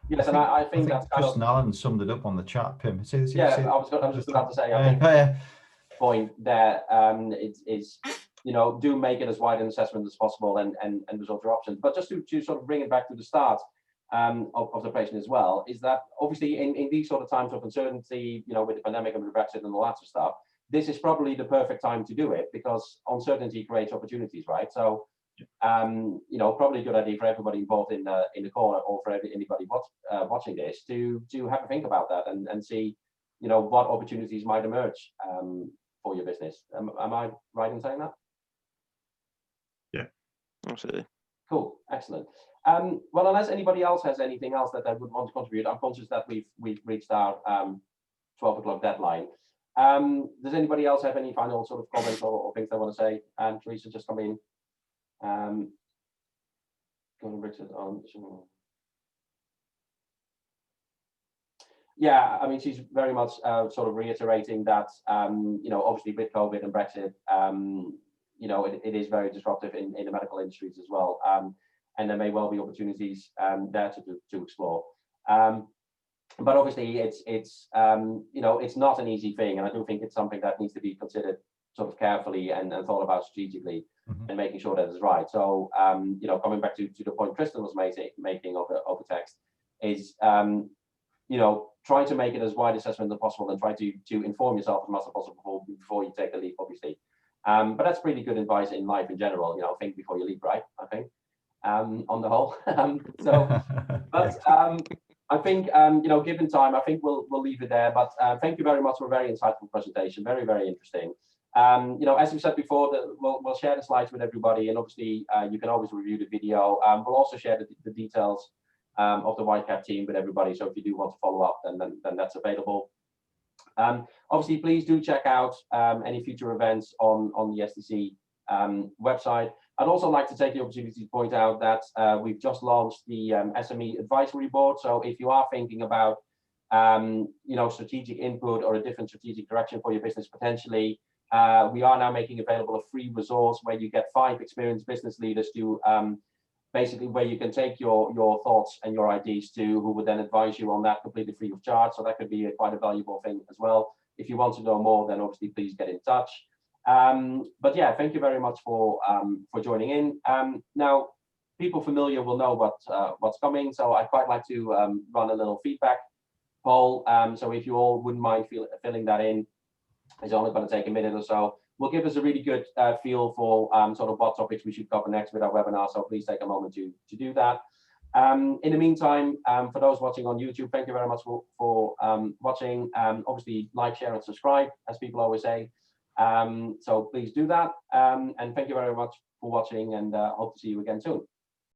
Yes, and I think that's kind Justin of, Allen summed it up on the chat, Pim. yeah, I was just about to say, I think point there is, you know, do make it as wide an assessment as possible, and resolve your options. But just to sort of bring it back to the start of the presentation as well, is that obviously in these sort of times of uncertainty, you know, with the pandemic and with Brexit and all that sort of stuff, this is probably the perfect time to do it, because uncertainty creates opportunities, right? So, you know, probably a good idea for everybody involved in the call, or for anybody watching this, to have a think about that and see, you know, what opportunities might emerge for your business. Am I right in saying that? Yeah, absolutely. Cool, excellent. Well, unless anybody else has anything else that they would want to contribute, I'm conscious that we've reached our 12 o'clock deadline. Does anybody else have any final sort of comments or things they want to say? And Teresa, just come in. Richard on. Yeah, I mean, she's very much sort of reiterating that, you know, obviously with COVID and Brexit, you know, it is very disruptive in the medical industries as well. And there may well be opportunities there to explore. But obviously it's you know, it's not an easy thing, and I do think it's something that needs to be considered sort of carefully and thought about strategically, and making sure that it's right. So you know, coming back to the point Kristen was making of the text, is you know, try to make it as wide assessment as possible, and try to inform yourself as much as possible before you take a leap, obviously. But that's pretty good advice in life in general. You know, think before you leap, right? I think on the whole. So, but I think you know, given time, I think we'll leave it there. But thank you very much for a very insightful presentation. Very, very interesting. You know, as we said before, we'll share the slides with everybody, and obviously you can always review the video. We'll also share the details of the Whitecap team with everybody. So if you do want to follow up, then that's available. Obviously, please do check out any future events on the SDC website. I'd also like to take the opportunity to point out that we've just launched the SME advisory board. So if you are thinking about you know, strategic input or a different strategic direction for your business potentially, we are now making available a free resource where you get 5 experienced business leaders to basically, where you can take your thoughts and your ideas to, who would then advise you on that completely free of charge. So that could be quite a valuable thing as well. If you want to know more, then obviously please get in touch. But yeah, thank you very much for joining in. Now, people familiar will know what's coming. So I quite like to run a little feedback poll. So if you all wouldn't mind filling that in, it's only going to take a minute or so. Will give us a really good feel for sort of what topics we should cover next with our webinar. So please take a moment to do that. In the meantime, for those watching on YouTube, thank you very much for watching. Obviously, like, share, and subscribe, as people always say. So please do that. And thank you very much for watching, and hope to see you again soon.